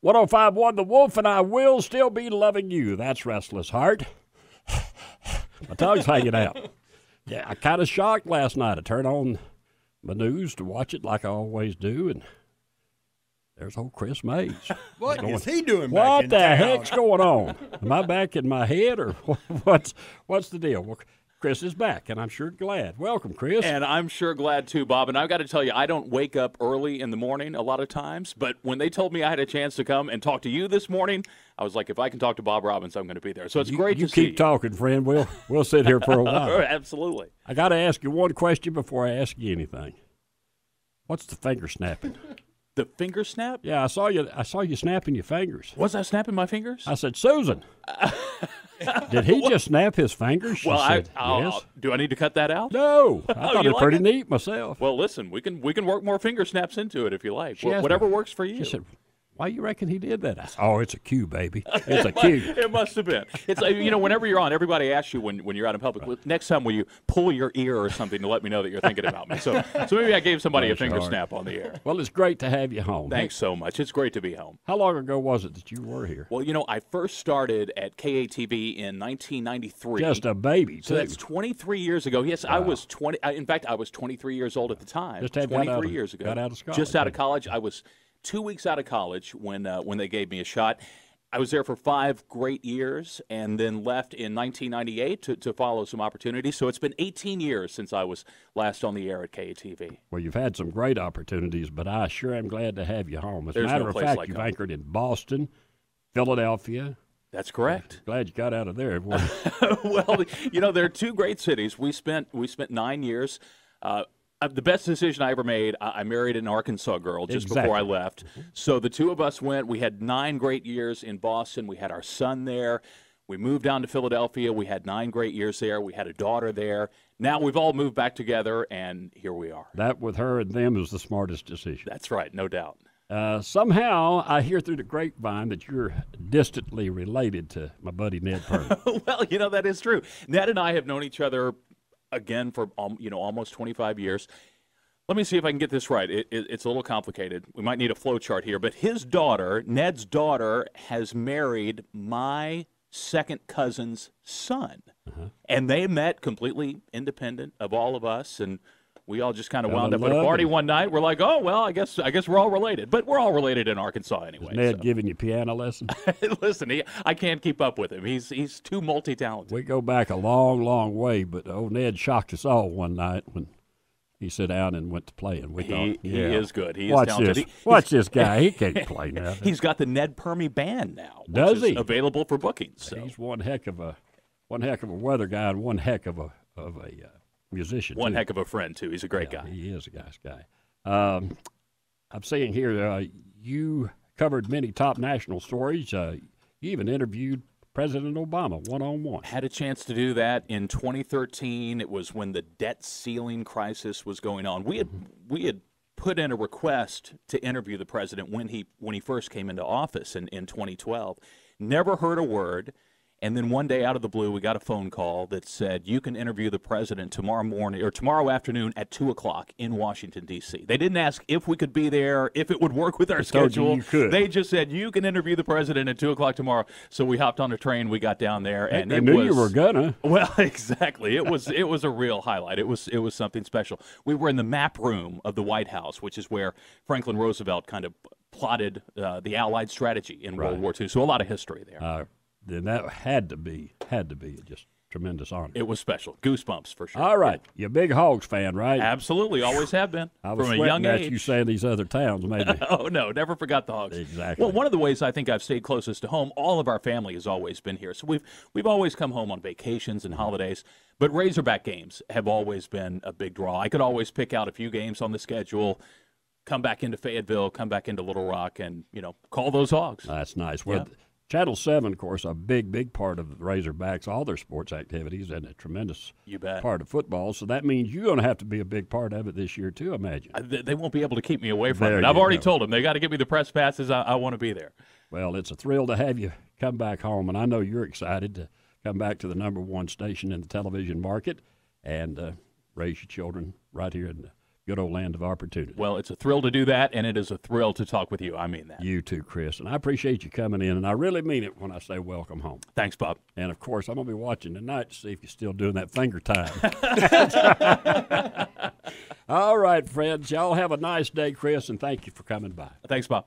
105.1 The Wolf, and I will still be loving you. That's Restless Heart. My tongue's hanging out. Yeah, I kind of shocked last night. I turned on my news to watch it like I always do, and there's old Chris Mays. What is he doing back What in the town? heck's going on? Am I back in my head, or what's the deal? Well, Chris is back, and I'm sure glad. Welcome, Chris. And I'm sure glad too, Bob. And I've got to tell you, I don't wake up early in the morning a lot of times, but when they told me I had a chance to come and talk to you this morning, I was like, if I can talk to Bob Robbins, I'm going to be there. So it's great to see you. You keep talking, friend. We'll sit here for a while. Absolutely. I got to ask you one question before I ask you anything. What's the finger snapping? The finger snap? Yeah, I saw you snapping your fingers. Was I snapping my fingers? I said, Susan. Did he just snap his fingers? She Well, said, yes. Do I need to cut that out? No, I thought you it was like pretty it? neat myself. Well, listen, we can work more finger snaps into it if you like. She asked Whatever me- works for you. She said, why you reckon he did that? I said, oh, it's a cue, baby. It's a cue. It must have been. It's whenever you're on, everybody asks you when you're out in public. Well, next time, will you pull your ear or something to let me know that you're thinking about me? So maybe I gave somebody a Bless your finger heart. snap on the air. Well, it's great to have you home. Thanks so much. It's great to be home. How long ago was it that you were here? Well, I first started at KATV in 1993. Just a baby, So too. that's 23 years ago. Yes, I was 20. In fact, I was 23 years old at the time. Just had got 23 out years ago. got out of college. Just out of college. I was 2 weeks out of college when they gave me a shot. I was there for 5 great years and then left in 1998 to follow some opportunities. So it's been 18 years since I was last on the air at KATV. Well, you've had some great opportunities, but I sure am glad to have you home. As a There's matter no of place fact, like you've home. anchored in Boston, Philadelphia. That's correct. Glad you got out of there. Well, Well, there are 2 great cities. We spent 9 years. The best decision I ever made, I married an Arkansas girl just before I left. So the 2 of us went. We had 9 great years in Boston. We had our son there. We moved down to Philadelphia. We had 9 great years there. We had a daughter there. Now we've all moved back together, and here we are. that with her and them is the smartest decision. That's right, no doubt. Somehow, I hear through the grapevine that you're distantly related to my buddy Ned Purdy. Well, that is true. Ned and I have known each other, again, for almost 25 years. Let me see if I can get this right. It's a little complicated. We might need a flow chart here. But his daughter, Ned's daughter, has married my second cousin's son. And they met completely independent of all of us. And we all just kind of wound up at a party one night. We're like, oh, well, I guess we're all related. But we're all related in Arkansas anyway. Is Ned giving you piano lessons? Listen, I can't keep up with him. He's too multi-talented. We go back a long, long way, but old Ned shocked us all one night when he sat down and went to playing. We thought, He is good. He is Watch talented. this. Watch this guy. He can't play now. He's got the Ned Permy Band now. Does which is he? available for bookings. So. He's one heck of a weather guy and one heck of a musician. One too. heck of a friend, too. He's a great guy. He is a nice guy. I'm seeing here you covered many top national stories. You even interviewed President Obama one-on-one. Had a chance to do that in 2013. It was when the debt ceiling crisis was going on. We had put in a request to interview the president when he first came into office in 2012. Never heard a word. And then one day out of the blue, we got a phone call that said, you can interview the president tomorrow morning or tomorrow afternoon at 2 o'clock in Washington, D.C. They didn't ask if we could be there, if it would work with our schedule. You could. They just said, you can interview the president at 2 o'clock tomorrow. So we hopped on a train. We got down there. And I knew you were gonna. Well, exactly. It was a real highlight. It was something special. We were in the map room of the White House, which is where Franklin Roosevelt kind of plotted the Allied strategy in World War II. So a lot of history there. Then that had to be just tremendous honor. It was special. Goosebumps for sure. All right. You're a big Hogs fan, right? Absolutely. Always have been. I was from a sweating young at age. you saying these other towns, maybe. Oh, no. Never forgot the Hogs. Exactly. Well, one of the ways I think I've stayed closest to home, all of our family has always been here. So we've always come home on vacations and holidays. But Razorback games have always been a big draw. I could always pick out a few games on the schedule, come back into Fayetteville, come back into Little Rock, and, call those Hogs. That's nice. Well, Yeah. Channel 7, of course, a big part of the Razorbacks, all their sports activities, and a tremendous You bet. part of football. So that means you're going to have to be a big part of it this year, too, I imagine. They won't be able to keep me away from There it. you I've already go. told them they got to give me the press passes. I want to be there. Well, it's a thrill to have you come back home, and I know you're excited to come back to the number one station in the television market and raise your children right here in the good old land of opportunity. Well, it's a thrill to do that, and it is a thrill to talk with you. I mean that. You too, Chris. And I appreciate you coming in, and I really mean it when I say welcome home. Thanks, Bob. And, of course, I'm going to be watching tonight to see if you're still doing that finger time. All right, friends. Y'all have a nice day, Chris, and thank you for coming by. Thanks, Bob.